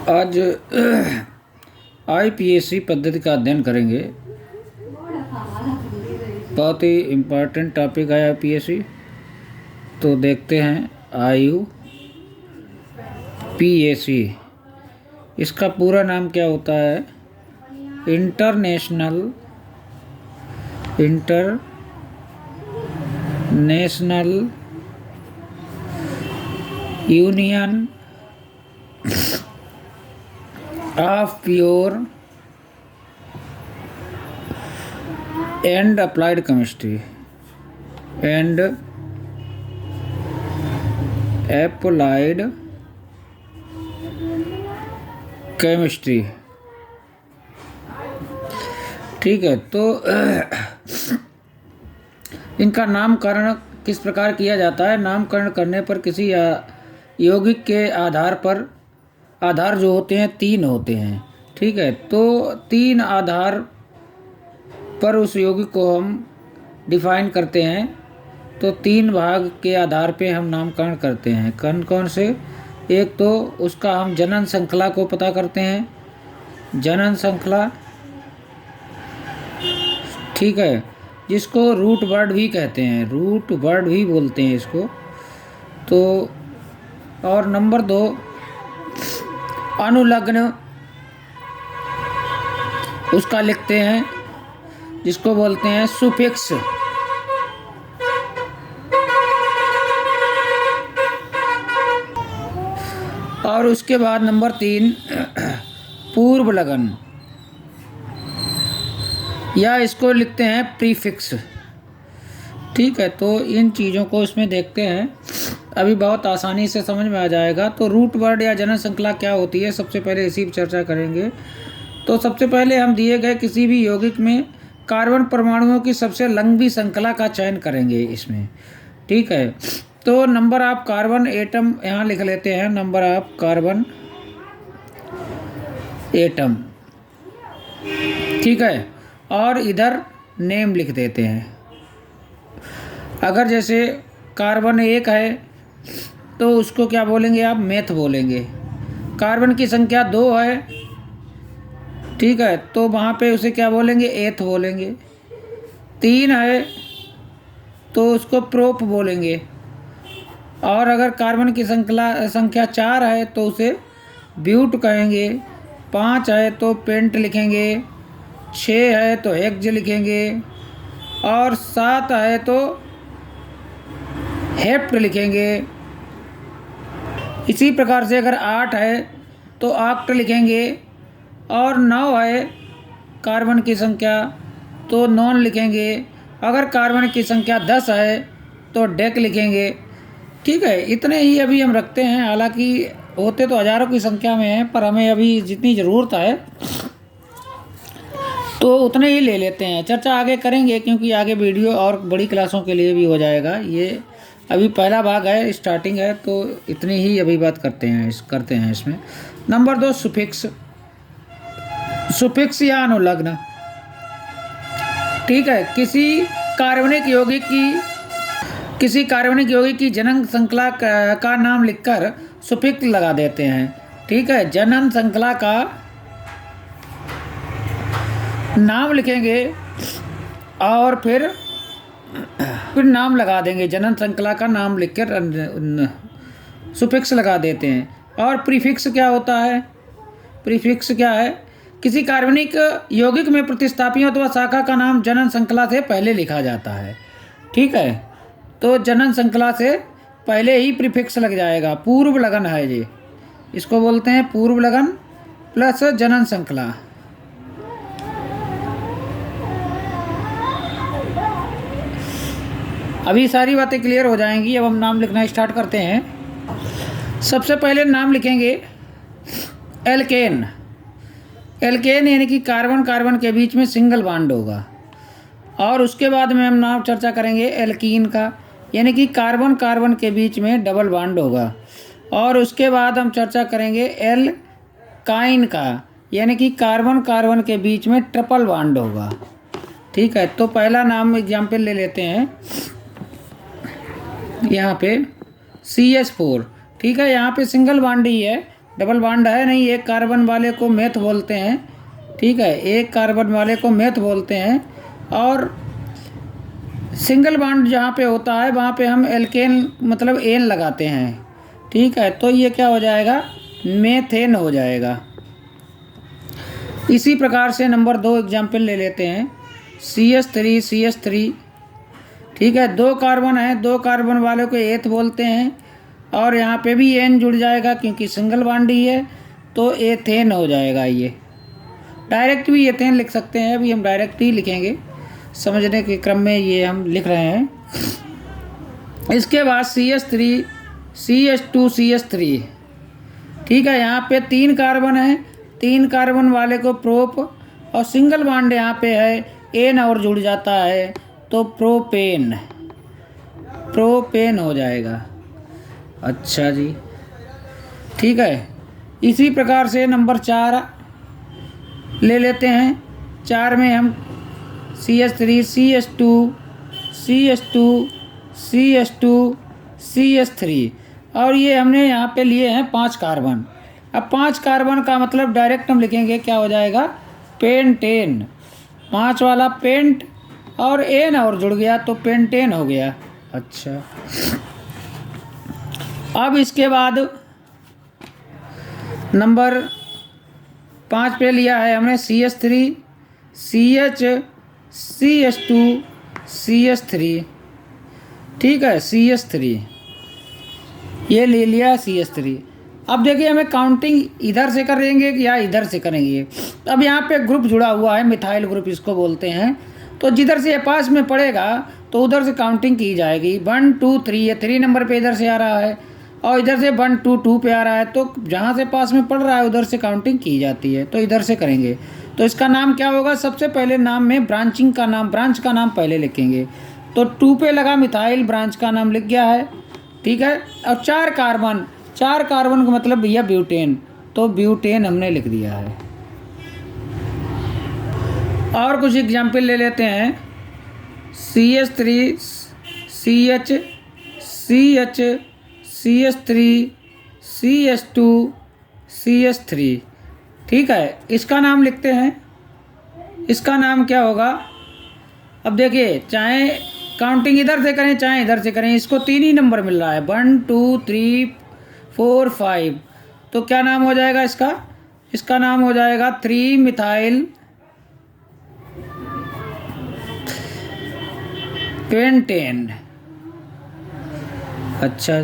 आज आईपीएससी पद्धति का अध्ययन करेंगे। बहुत ही इम्पोर्टेंट टॉपिक है आईपीएससी। तो देखते हैं आईयूपीएसी, इसका पूरा नाम क्या होता है? International union of pure and applied chemistry ठीक है। तो इनका नामकरण किस प्रकार किया जाता है? नामकरण करने पर किसी यौगिक के आधार जो होते हैं 3 होते हैं। ठीक है, तो 3 आधार पर उस यौगिक को हम डिफाइन करते हैं। तो 3 भाग के आधार पे हम नामकरण करते हैं। कौन कौन से? एक तो उसका हम जनन श्रृंखला को पता करते हैं, जनन श्रृंखला, ठीक है, जिसको रूट वर्ड भी कहते हैं, रूट वर्ड भी बोलते हैं इसको। तो और नंबर 2 अनुलग्न, उसका लिखते हैं, जिसको बोलते हैं सुफिक्स। और उसके बाद नंबर 3 पूर्व लगन, या इसको लिखते हैं प्रीफिक्स। ठीक है, तो इन चीज़ों को इसमें देखते हैं, अभी बहुत आसानी से समझ में आ जाएगा। तो रूट वर्ड या जनन श्रृंखला क्या होती है, सबसे पहले इसी पर चर्चा करेंगे। तो सबसे पहले हम दिए गए किसी भी यौगिक में कार्बन परमाणुओं की सबसे लंबी श्रृंखला का चयन करेंगे इसमें। ठीक है, तो नंबर ऑफ कार्बन एटम यहाँ लिख लेते हैं, नंबर ऑफ कार्बन एटम। ठीक है, और इधर नेम लिख देते हैं। अगर जैसे कार्बन 1 है तो उसको क्या बोलेंगे आप? मेथ बोलेंगे। कार्बन की संख्या 2 है, ठीक है, तो वहाँ पे उसे क्या बोलेंगे? एथ बोलेंगे। 3 है तो उसको प्रोप बोलेंगे। और अगर कार्बन की संख्या 4 है तो उसे ब्यूट कहेंगे। 5 है तो पेंट लिखेंगे। 6 है तो हेक्स लिखेंगे। और 7 है तो हेप्ट लिखेंगे। इसी प्रकार से अगर 8 है तो ऑक्ट लिखेंगे। और 9 है कार्बन की संख्या तो नॉन लिखेंगे। अगर कार्बन की संख्या 10 है तो डेक लिखेंगे। ठीक है, इतने ही अभी हम रखते हैं, हालांकि होते तो हज़ारों की संख्या में हैं, पर हमें अभी जितनी ज़रूरत है तो उतने ही ले लेते हैं। चर्चा आगे करेंगे क्योंकि आगे वीडियो और बड़ी क्लासों के लिए भी हो जाएगा। ये अभी पहला भाग है, स्टार्टिंग है, तो इतनी ही अभी बात करते हैं इसमें। नंबर 2 सुफिक्स या अनुलग्न। ठीक है, किसी कार्बनिक यौगिक की जनन श्रृंखला का नाम लिखकर सुफिक्स लगा देते हैं। ठीक है, जनन श्रृंखला का नाम लिखेंगे और फिर नाम लगा देंगे। जनन श्रृंखला का नाम लिखकर सुफिक्स लगा देते हैं। और प्रीफिक्स क्या होता है? प्रीफिक्स क्या है? किसी कार्बनिक यौगिक में प्रतिस्थापियों अथवा शाखा का नाम जनन श्रृंखला से पहले लिखा जाता है। ठीक है, तो जनन श्रृंखला से पहले ही प्रीफिक्स लग जाएगा। पूर्व लगन है ये, इसको बोलते हैं पूर्व लगन प्लस जनन श्रृंखला। अभी सारी बातें क्लियर हो जाएंगी। अब हम नाम लिखना स्टार्ट करते हैं। सबसे पहले नाम लिखेंगे एल्केन। एल्केन यानी कि कार्बन के बीच में सिंगल बॉन्ड होगा। और उसके बाद में हम नाम चर्चा करेंगे एल्कीन का, यानी कि कार्बन के बीच में डबल बॉन्ड होगा। और उसके बाद हम चर्चा करेंगे एल्काइन का, यानी कि कार्बन के बीच में ट्रिपल बॉन्ड होगा। ठीक है, तो पहला नाम एग्जाम्पल ले लेते हैं। यहाँ पे CH4, ठीक है, यहाँ पे सिंगल बॉन्ड ही है डबल बॉन्ड है नहीं, एक कार्बन वाले को मेथ बोलते हैं, ठीक है, एक कार्बन वाले को मेथ बोलते हैं। और सिंगल बॉन्ड जहाँ पे होता है वहाँ पे हम एल्केन मतलब एन लगाते हैं, ठीक है, तो ये क्या हो जाएगा, मेथेन हो जाएगा। इसी प्रकार से नंबर 2 एग्जाम्पल ले लेते हैं, CH3, ठीक है, 2 कार्बन है, 2 कार्बन वाले को एथ बोलते हैं और यहाँ पे भी एन जुड़ जाएगा क्योंकि सिंगल बॉन्ड ही है, तो एथेन हो जाएगा। ये डायरेक्ट भी एथेन लिख सकते हैं, अभी हम डायरेक्ट ही लिखेंगे, समझने के क्रम में ये हम लिख रहे हैं। इसके बाद CH3, CH2, CH3, ठीक है, यहाँ पे 3 कार्बन है, 3 कार्बन वाले को प्रोप और सिंगल बॉन्ड यहाँ पे है, एन और जुड़ जाता है तो प्रोपेन, प्रोपेन हो जाएगा। अच्छा जी, ठीक है। इसी प्रकार से नंबर 4 ले लेते हैं। 4 में हम CH3, CH2, CH2, CH2, CH3 और ये हमने यहाँ पे लिए हैं 5 कार्बन। अब 5 कार्बन का मतलब डायरेक्ट हम लिखेंगे, क्या हो जाएगा, पेंटेन, 5 वाला पेंट और एन और जुड़ गया तो पेंटेन हो गया। अच्छा, अब इसके बाद नंबर 5 पे लिया है हमने CH3, CH, CH2, CH3, ठीक है, CH3 ये ले लिया CH3। अब देखिए हमें काउंटिंग इधर से करेंगे या इधर से करेंगे। अब यहाँ पे ग्रुप जुड़ा हुआ है, मिथाइल ग्रुप इसको बोलते हैं, तो जिधर से ये पास में पड़ेगा तो उधर से काउंटिंग की जाएगी। 1 2 3, ये 3 नंबर पे इधर से आ रहा है और इधर से 1 2 2 पे आ रहा है, तो जहाँ से पास में पड़ रहा है उधर से काउंटिंग की जाती है, तो इधर से करेंगे। तो इसका नाम क्या होगा, सबसे पहले नाम में ब्रांचिंग का नाम, ब्रांच का नाम पहले लिखेंगे। तो 2 पे लगा मिथाइल, ब्रांच का नाम लिख गया है, ठीक है। और 4 कार्बन, 4 कार्बन का मतलब भैया ब्यूटेन, तो ब्यूटेन हमने लिख दिया है। और कुछ एग्जाम्पल ले लेते हैं, CH3, CH, CH, CH3, CH2, CH3, ठीक है, इसका नाम लिखते हैं। इसका नाम क्या होगा, अब देखिए चाहे काउंटिंग इधर से करें चाहे इधर से करें, इसको 3 ही नंबर मिल रहा है, 1 2 3 4 5, तो क्या नाम हो जाएगा इसका, इसका नाम हो जाएगा 3 मिथाइल पेंटेन। अच्छा,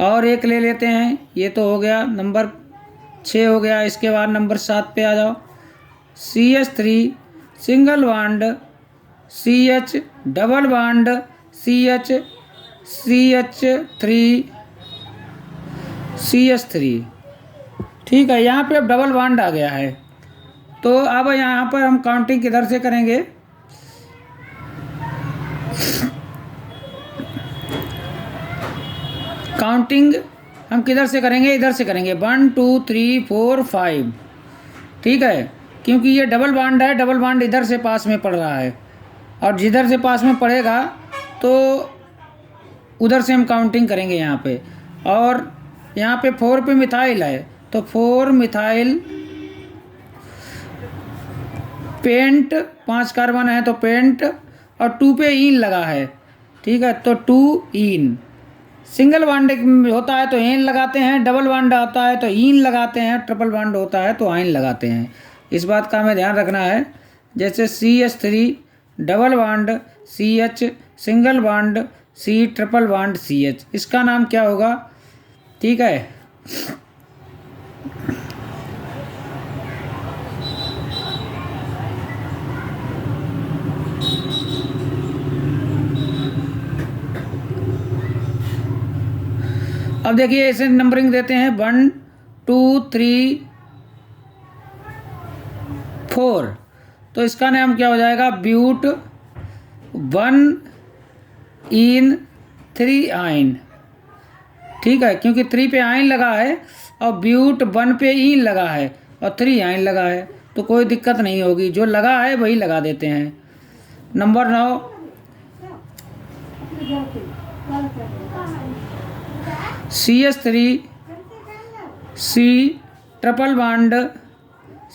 और एक ले लेते हैं, ये तो हो गया नंबर 6 हो गया। इसके बाद नंबर 7 पे आ जाओ, CH3 single bond, CH double bond, CH, CH3, CH3, ठीक है, यहाँ पे अब डबल बॉन्ड आ गया है। तो अब यहाँ पर हम काउंटिंग किधर से करेंगे, काउंटिंग हम किधर से करेंगे, इधर से करेंगे, 1 2 3 4 5, ठीक है, क्योंकि ये डबल बॉन्ड है, डबल बॉन्ड इधर से पास में पड़ रहा है और जिधर से पास में पड़ेगा तो उधर से हम काउंटिंग करेंगे यहाँ पे। और यहाँ पे 4 पे मिथाइल है तो 4 मिथाइल पेंट, 5 कार्बन है तो पेंट, और 2 पे ईन लगा है, ठीक है, तो 2 ईन। सिंगल बॉन्ड होता है तो एन लगाते हैं, डबल बॉन्ड आता है तो ईन लगाते हैं, ट्रिपल बॉन्ड होता है तो आइन लगाते हैं। इस बात का हमें ध्यान रखना है। जैसे CH3 double bond, CH single bond, C triple bond CH, इसका नाम क्या होगा, ठीक है। अब देखिए ऐसे नंबरिंग देते हैं, 1 2 3 4, तो इसका नाम क्या हो जाएगा, ब्यूट 1 इन 3 आइन, ठीक है, क्योंकि 3 पे आइन लगा है और ब्यूट 1 पे ईन लगा है और 3 आइन लगा है, तो कोई दिक्कत नहीं होगी, जो लगा है वही लगा देते हैं। Number 9, CH3 C triple bond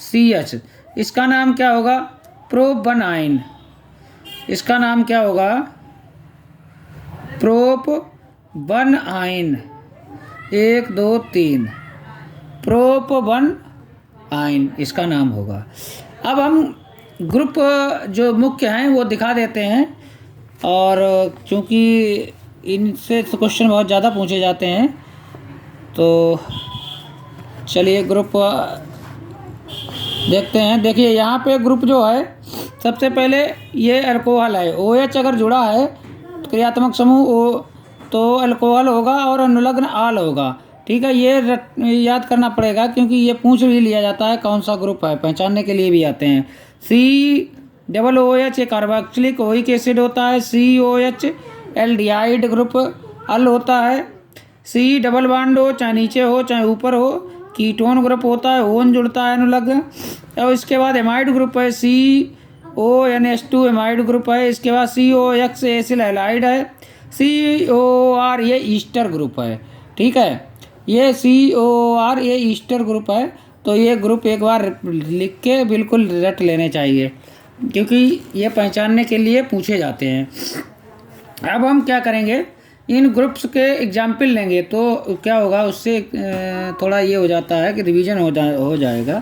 CH, इसका नाम क्या होगा? प्रोपनाइन। इसका नाम क्या होगा? प्रोपनाइन। 1 2 3 प्रोपनाइन इसका नाम होगा। अब हम ग्रुप जो मुख्य हैं वो दिखा देते हैं, और चूँकि इनसे तो क्वेश्चन बहुत ज़्यादा पूछे जाते हैं, तो चलिए ग्रुप देखते हैं। देखिए यहाँ पे ग्रुप जो है, सबसे पहले ये अल्कोहल है। OH अगर जुड़ा है तो क्रियात्मक समूह O तो अल्कोहल होगा और अनुलग्न आल होगा। ठीक है, ये याद करना पड़ेगा क्योंकि ये पूछ भी लिया जाता है कौन सा ग्रुप है, पहचानने के लिए भी आते हैं। COOH एक कार्बोक्सिलिक ओइक एसिड होता है। COH एल्डिहाइड ग्रुप अल होता है। C डबल बॉन्ड हो, चाहे नीचे हो चाहे ऊपर हो, कीटोन ग्रुप होता है, ओन जुड़ता है अनुलग्न। और इसके बाद एमाइड ग्रुप है, CONH2 एमाइड ग्रुप है। इसके बाद COX एसिल हैलाइड है। COR ये ईस्टर ग्रुप है। ठीक है, ये COR ये ईस्टर ग्रुप है। तो ये ग्रुप एक बार लिख के बिल्कुल रट लेने चाहिए, क्योंकि ये पहचानने के लिए पूछे जाते हैं। अब हम क्या करेंगे, इन ग्रुप्स के एग्जाम्पल लेंगे तो क्या होगा, उससे थोड़ा ये हो जाता है कि रिवीजन हो जाएगा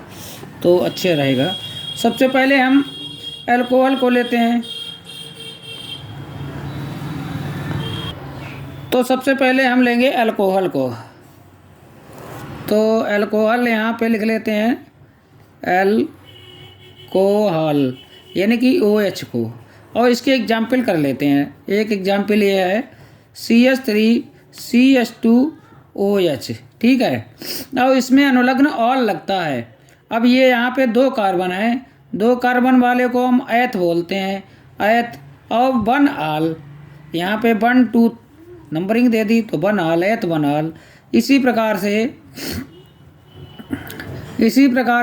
तो अच्छे रहेगा। सबसे पहले हम अल्कोहल को लेते हैं। तो सबसे पहले हम लेंगे अल्कोहल को। तो अल्कोहल यहाँ पे लिख लेते हैं अल्कोहल, यानी कि OH को, और इसके एग्जाम्पल कर लेते हैं। एक एग्जाम्पल ये है CH3CH2OH। ठीक है, अब इसमें अनुलग्न ऑल लगता है। अब ये यहाँ पे 2 कार्बन है, 2 कार्बन वाले को हम एथ बोलते हैं, एथ। और 1 आल, यहाँ पे 1 2 नंबरिंग दे दी तो 1 आल, एथ 1 आल। इसी प्रकार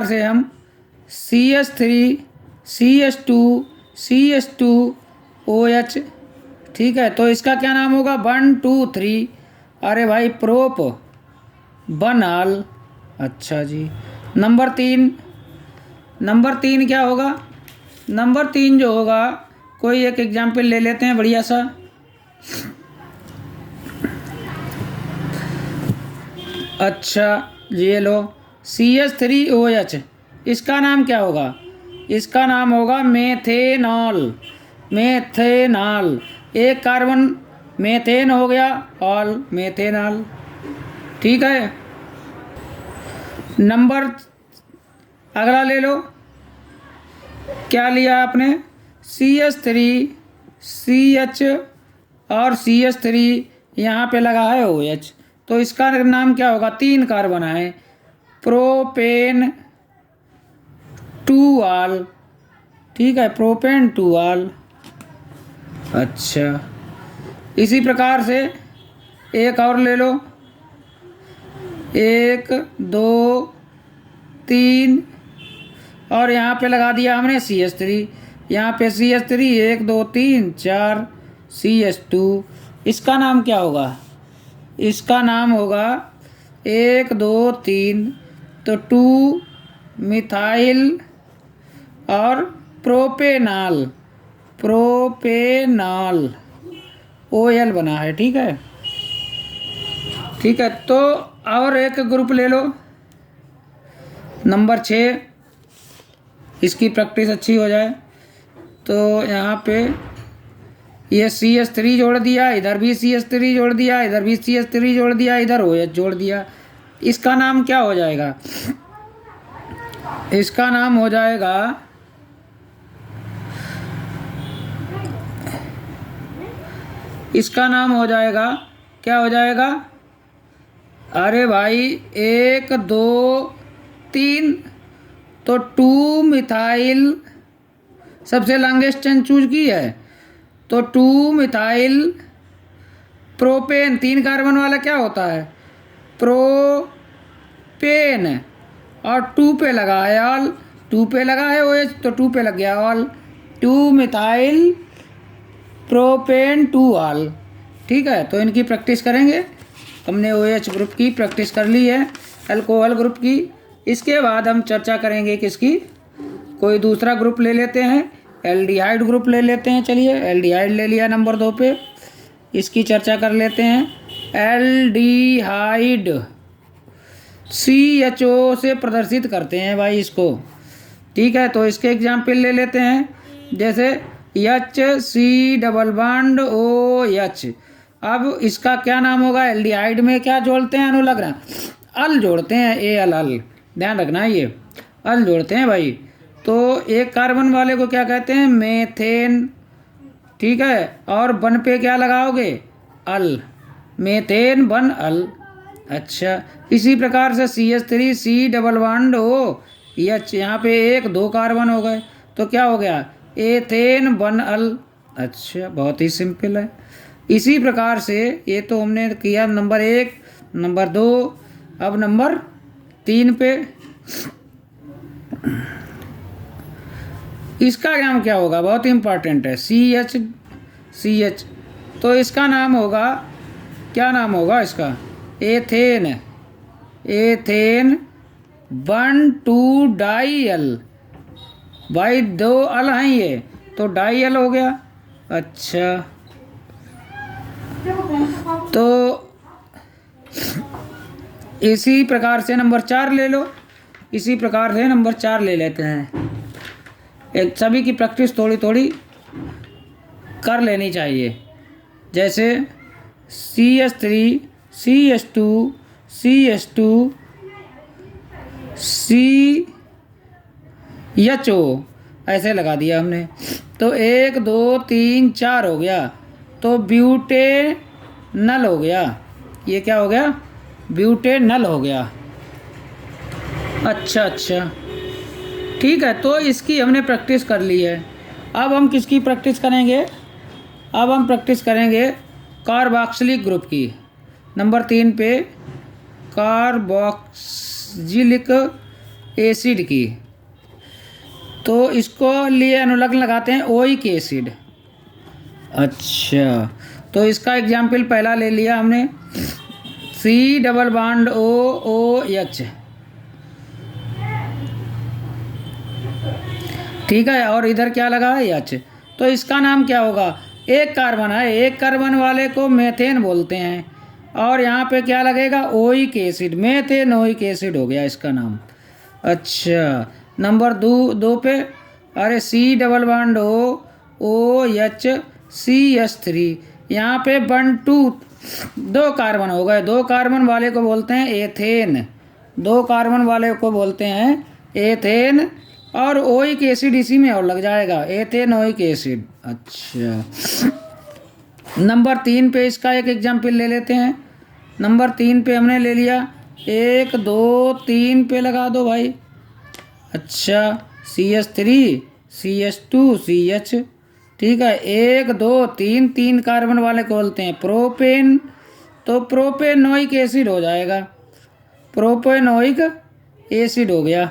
से हम CH3CH2CH2OH। ठीक है, तो इसका क्या नाम होगा? 1 2 3। अरे भाई प्रोप 1 आल। अच्छा जी, नंबर 3 क्या होगा? नंबर 3 जो होगा, कोई एक एग्जाम्पल ले लेते हैं बढ़िया सा। अच्छा ये लो, CH3OH, इसका नाम क्या होगा? इसका नाम होगा मेथेनॉल। एक कार्बन मेथेन हो गया, ऑल मेथेनॉल। ठीक है, नंबर अगला ले लो। क्या लिया आपने? CH3CH और CH3 यहाँ पे लगा है OH, तो इसका नाम क्या होगा? 3 कार्बन है, प्रोपेन 2 आल। ठीक है, प्रोपेन 2 आल। अच्छा, इसी प्रकार से एक और ले लो, 1 2 3, और यहाँ पे लगा दिया हमने CH3। यहाँ पे CH3 1 2 3 4, CH2। इसका नाम क्या होगा? इसका नाम होगा 1 2 3 तो 2 मिथाइल और प्रोपेनॉल OL बना है। ठीक है, तो और एक ग्रुप ले लो, नंबर 6। इसकी प्रैक्टिस अच्छी हो जाए तो यहाँ पे ये CH3 जोड़ दिया, इधर भी CH3 जोड़ दिया, इधर भी CH3 जोड़ दिया, इधर OH जोड़ दिया। इसका नाम क्या हो जाएगा? इसका नाम हो जाएगा क्या हो जाएगा? अरे भाई 1 2 3 तो 2 मिथाइल, सबसे लॉन्गेस्ट चेन चूज की है, तो 2 मिथाइल प्रोपेन। 3 कार्बन वाला क्या होता है? प्रोपेन, और 2 पे लगा है ऑल, 2 पे लगा है OH तो 2 पे लग गया ऑल, 2 मिथाइल प्रोपेन 2 ऑल। ठीक है, तो इनकी प्रैक्टिस करेंगे। हमने OH ग्रुप की प्रैक्टिस कर ली है, अल्कोहल ग्रुप की। इसके बाद हम चर्चा करेंगे किसकी, कोई दूसरा ग्रुप ले लेते हैं, एल्डिहाइड ग्रुप ले लेते हैं। चलिए एल्डिहाइड ले लिया नंबर 2 पे, इसकी चर्चा कर लेते हैं। एल्डिहाइड CHO से प्रदर्शित करते हैं भाई इसको, ठीक है। तो इसके एग्जाम्पल ले लेते हैं, जैसे HC डबल बॉन्ड OH। अब इसका क्या नाम होगा, एल्डिहाइड में क्या जोड़ते हैं अनुलग्न, अल जोड़ते हैं, अल, ध्यान रखना ये अल जोड़ते हैं भाई। तो एक कार्बन वाले को क्या कहते हैं, मेथेन, ठीक है। और बन पे क्या लगाओगे, अल, मेथेन बन अल। अच्छा, इसी प्रकार से CH3C डबल बॉन्ड OH, यहाँ पे 1 2 कार्बन हो गए, तो क्या हो गया, एथेन बन अल। अच्छा, बहुत ही सिंपल है। इसी प्रकार से ये तो हमने किया नंबर 1, नंबर 2, अब नंबर 3 पे इसका नाम क्या होगा, बहुत इंपॉर्टेंट है, CH। तो इसका नाम होगा, क्या नाम होगा इसका, एथेन, एथेन 1 2 डाई अल। भाई 2 अल हैं ये, तो डाई अल हो गया। अच्छा, तो इसी प्रकार से नंबर 4 ले लो, इसी प्रकार से नंबर 4 ले लेते हैं। एक सभी की प्रैक्टिस थोड़ी थोड़ी कर लेनी चाहिए, जैसे CH3 CH2 CH2 CHO ऐसे लगा दिया हमने, तो 1 2 3 4 हो गया, तो ब्यूटेनल हो गया। ये क्या हो गया, ब्यूटेनल हो गया। अच्छा, ठीक है। तो इसकी हमने प्रैक्टिस कर ली है। अब हम किसकी प्रैक्टिस करेंगे, अब हम प्रैक्टिस करेंगे कार्बोक्सिलिक ग्रुप की, नंबर 3 पे कार्बोक्सिलिक एसिड की। तो इसको लिए अनुलग्न लगाते हैं ओइक एसिड। अच्छा, तो इसका एग्जाम्पल पहला ले लिया हमने, C डबल बॉन्ड OH, ठीक है। और इधर क्या लगा है, H। तो इसका नाम क्या होगा, 1 कार्बन है, 1 कार्बन वाले को मेथेन बोलते हैं, और यहाँ पे क्या लगेगा, ओइक एसिड, मेथेनोइक एसिड हो गया इसका नाम। अच्छा, नंबर 2 पे, अरे C double bond OH CH3, यहाँ पे 1 2 कार्बन हो गए, 2 कार्बन वाले को बोलते हैं एथेन, 2 कार्बन वाले को बोलते हैं एथेन, और ओइक एसिड इसी में और लग जाएगा, एथेनोइक एसिड। अच्छा, नंबर 3 पे इसका एक एग्जाम्पल ले लेते हैं। नंबर 3 पे हमने ले लिया, 1 2 3 पे लगा दो भाई। अच्छा, CH3 CH2 CH, ठीक है। 1 2 3 3 कार्बन वाले को बोलते हैं प्रोपेन, तो प्रोपेनोइक एसिड हो जाएगा, प्रोपेनोइक एसिड हो गया।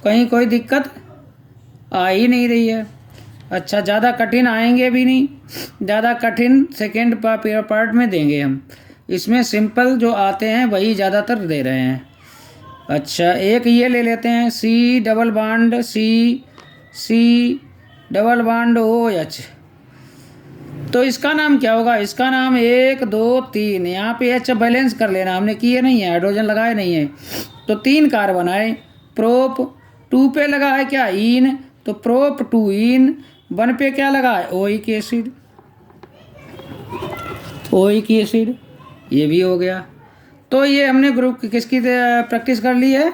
कहीं कोई दिक्कत आ ही नहीं रही है। अच्छा, ज़्यादा कठिन आएंगे भी नहीं, ज़्यादा कठिन सेकेंड पार्ट में देंगे हम, इसमें सिंपल जो आते हैं वही ज़्यादातर दे रहे हैं। अच्छा, एक ये ले लेते हैं, C double bond C double bond OH। तो इसका नाम क्या होगा, इसका नाम 1 2 3, यहाँ पे H बैलेंस कर लेना, हमने किए नहीं है, हाइड्रोजन लगाए नहीं है, तो 3 कार्बन आए। प्रोप 2 पे लगा है क्या, इन, तो प्रोप 2 इन। 1 पे क्या लगा है, ओइक एसिड, ओइक एसिड, ये भी हो गया। तो ये हमने ग्रुप किसकी प्रैक्टिस कर ली है,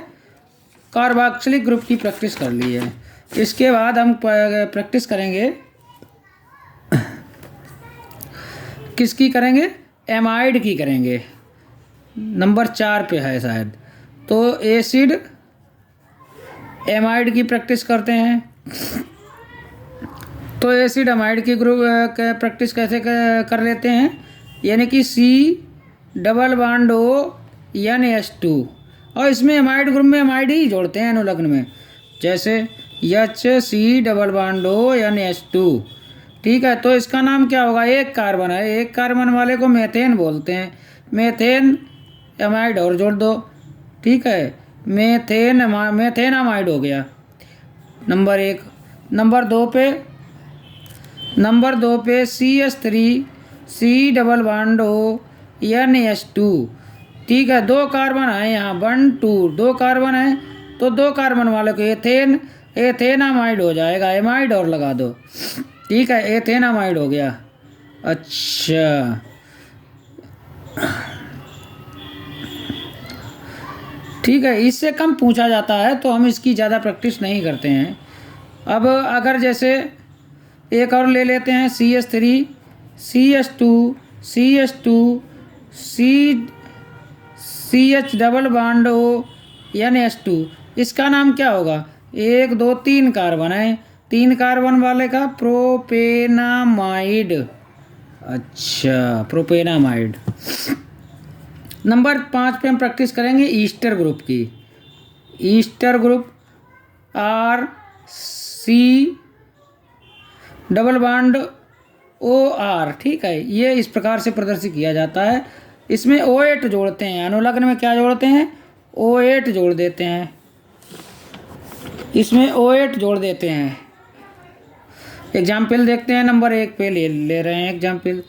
कार्बोक्सिलिक ग्रुप की प्रैक्टिस कर ली है। इसके बाद हम प्रैक्टिस करेंगे, किसकी करेंगे, एमाइड की करेंगे, नंबर 4 पे है शायद। तो एसिड एमाइड की प्रैक्टिस करते हैं। तो एसिड एमाइड की ग्रुप प्रैक्टिस कैसे कर लेते हैं, यानी कि C डबल बॉन्ड ONH2, और इसमें एमाइड ग्रुप में एमाइड ही जोड़ते हैं अनुलग्न में, जैसे HC डबल बॉन्ड ONH2, ठीक है। तो इसका नाम क्या होगा, 1 कार्बन है, 1 कार्बन वाले को मेथेन बोलते हैं, मेथेन एमाइड और जोड़ दो, ठीक है, मेथेनामाइड हो गया नंबर 1। नंबर दो पे CH3 C double bond O NH2, ठीक है। 2 कार्बन है यहाँ, 1 2 2 कार्बन है, तो 2 कार्बन वाले को एथेनामाइड हो जाएगा, एमाइड और लगा दो, ठीक है, एथेनामाइड हो गया। अच्छा, ठीक है, इससे कम पूछा जाता है तो हम इसकी ज़्यादा प्रैक्टिस नहीं करते हैं। अब अगर जैसे एक और ले लेते हैं CH3 CH2 CH2 CH double bond O NH2, इसका नाम क्या होगा? 1 2 3 कार्बन है, 3 कार्बन वाले का प्रोपेनामाइड। अच्छा, प्रोपेनामाइड। नंबर 5 पे हम प्रैक्टिस करेंगे ईस्टर ग्रुप की। Easter group RC double bond OR, ठीक है, ये इस प्रकार से प्रदर्शित किया जाता है। इसमें O8 जोड़ते हैं, अनुलग्न में क्या जोड़ते हैं? O8 जोड़ देते हैं, इसमें O8 जोड़ देते हैं। एग्जाम्पल देखते हैं, नंबर 1 पे ले रहे हैं एग्जाम्पल।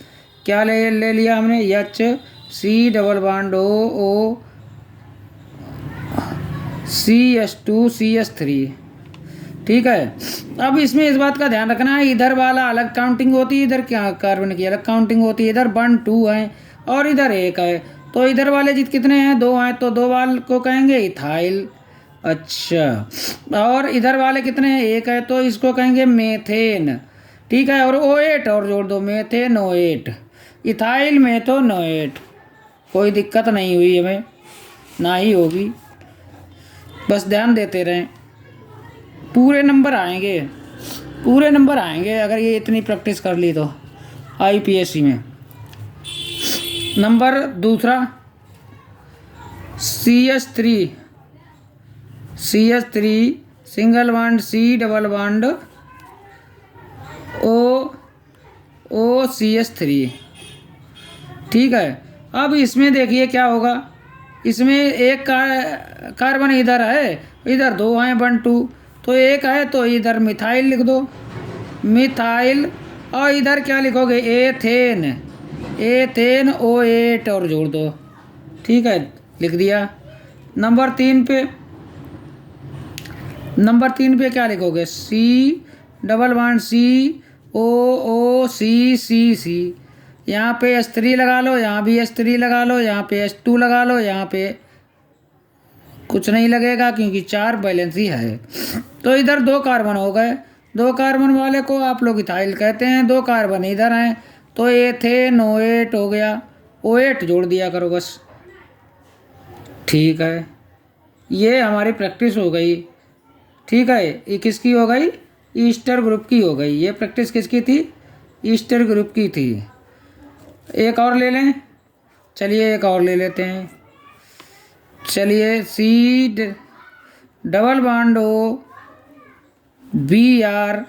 क्या ले लिया हमने? HC double bond O CH2 CH3, ठीक है। अब इसमें इस बात का ध्यान रखना है, इधर वाला अलग काउंटिंग होती है, इधर क्या कार्बन की अलग काउंटिंग होती है। इधर 1 2 है और इधर 1 है, तो इधर वाले कितने हैं? 2 हैं, तो 2 वाले को कहेंगे इथाइल। अच्छा, और इधर वाले कितने हैं? 1 है, तो इसको कहेंगे मेथेन, ठीक है। और O8 और जोड़ दो, मेथेनोएट, इथाइल मेथोनोएट। कोई दिक्कत नहीं हुई हमें, ना ही होगी, बस ध्यान देते रहें। पूरे नंबर आएंगे, पूरे नंबर आएंगे अगर ये इतनी प्रैक्टिस कर ली तो IPSC में। नंबर दूसरा CH3 single bond C double bond O CH3, ठीक है। अब इसमें देखिए क्या होगा, इसमें एक कार्बन इधर है, इधर 2 हैं 1 2, तो 1 है, तो इधर मिथाइल लिख दो, मिथाइल। और इधर क्या लिखोगे? एथेन O8 और जोड़ दो, ठीक है, लिख दिया। नंबर 3 पे क्या लिखोगे? C double bond C O C, यहाँ पे H3 लगा लो, यहाँ भी H3 लगा लो, यहाँ पे H2 लगा लो, यहाँ पे कुछ नहीं लगेगा क्योंकि 4 बैलेंस ही है। तो इधर 2 कार्बन हो गए, 2 कार्बन वाले को आप लोग इथाइल कहते हैं, 2 कार्बन इधर हैं, तो एथेनोएट हो गया, O8 जोड़ दिया करो बस, ठीक है। ये हमारी प्रैक्टिस हो गई, ठीक है। ये किसकी हो गई? ईस्टर ग्रुप की हो गई। ये प्रैक्टिस किसकी थी? ईस्टर ग्रुप की थी। एक और ले लें, चलिए एक और ले लेते हैं, चलिए C double bond O BR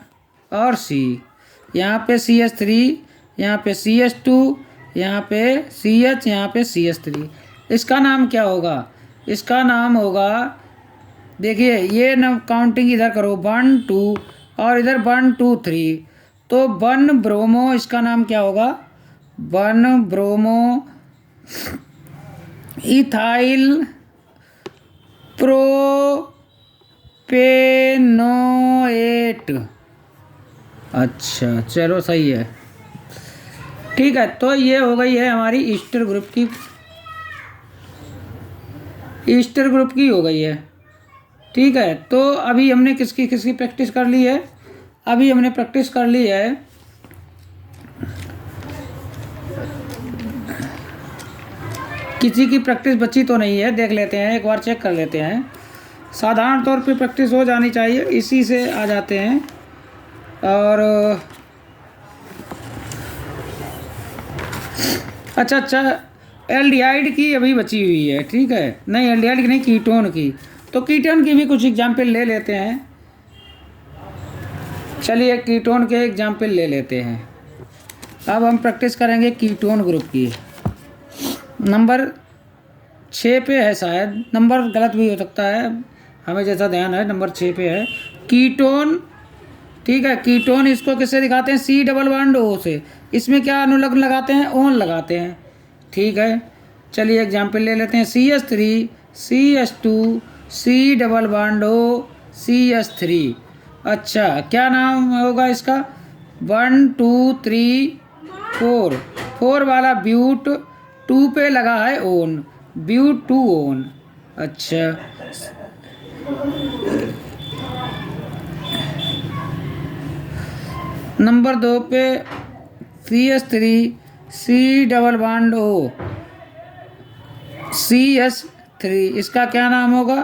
और C, यहाँ पे CH3, यहाँ पे CH2, यहाँ पे CH, यहाँ पे CH3। इसका नाम क्या होगा? इसका नाम होगा, देखिए ये न काउंटिंग इधर करो, 1 2 और इधर 1 2 3, तो 1 ब्रोमो, इसका नाम क्या होगा? 1 ब्रोमो इथाइल प्रोपेनोएट। अच्छा, चलो सही है, ठीक है। तो ये हो गई है हमारी ईस्टर ग्रुप की हो गई है, ठीक है। तो अभी हमने किसकी प्रैक्टिस कर ली है? अभी हमने प्रैक्टिस कर ली है किसी की प्रैक्टिस बची तो नहीं है, देख लेते हैं, एक बार चेक कर लेते हैं। साधारण तौर पे प्रैक्टिस हो जानी चाहिए, इसी से आ जाते हैं। और अच्छा, एल्डिहाइड की अभी बची हुई है, ठीक है। नहीं, एल्डिहाइड की नहीं, कीटोन की। तो कीटोन की भी कुछ एग्जाम्पल ले लेते हैं, चलिए कीटोन के एग्जाम्पल ले लेते हैं। अब हम प्रैक्टिस करेंगे कीटोन ग्रुप की। नंबर 6 पे है शायद, नंबर गलत भी हो सकता है, हमें जैसा ध्यान है नंबर 6 पे है। कीटोन, ठीक है, कीटोन इसको किससे दिखाते हैं? सी डबल बॉन्ड ओ से। इसमें क्या अनुलग्न लगाते हैं? ओन लगाते हैं, ठीक है। चलिए एग्जाम्पल ले लेते हैं। CH3 CH2 C double bond O CH3। अच्छा, क्या नाम होगा इसका? 1 2 3 4, 4 वाला ब्यूट 2 पे लगा है ओन, ब्यूट 2 ओन। अच्छा, नंबर 2 पे CH3 C double bond O CH3, इसका क्या नाम होगा?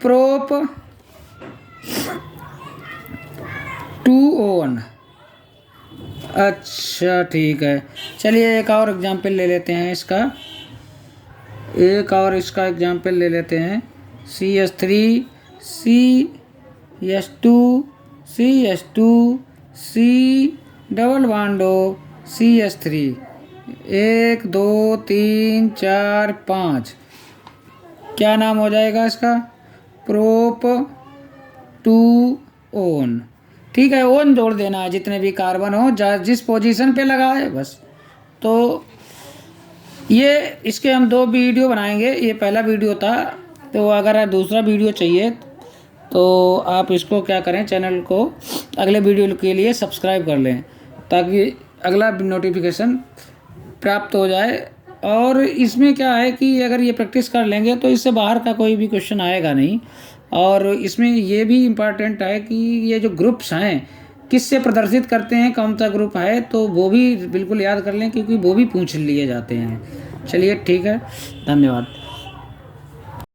Prop 2 own. अच्छा ठीक है, चलिए एक और एग्जाम्पल ले लेते हैं इसका, एक और इसका एग्जाम्पल ले लेते हैं। CH3 CH2 CH2 C double bond O CH3, 1 2 3 4 5, क्या नाम हो जाएगा इसका? Prop 2 own. ठीक है, ओन जोड़ देना है जितने भी कार्बन हो, जिस पोजीशन पे लगा है बस। तो ये इसके हम 2 वीडियो बनाएंगे, ये पहला वीडियो था। तो अगर दूसरा वीडियो चाहिए तो आप इसको क्या करें, चैनल को अगले वीडियो के लिए सब्सक्राइब कर लें, ताकि अगला नोटिफिकेशन प्राप्त हो जाए। और इसमें क्या है कि अगर ये प्रैक्टिस कर लेंगे तो इससे बाहर का कोई भी क्वेश्चन आएगा नहीं। और इसमें ये भी इम्पॉर्टेंट है कि ये जो ग्रुप्स हैं किससे प्रदर्शित करते हैं, कौन सा ग्रुप है, तो वो भी बिल्कुल याद कर लें, क्योंकि वो भी पूछ लिए जाते हैं। चलिए ठीक है, धन्यवाद।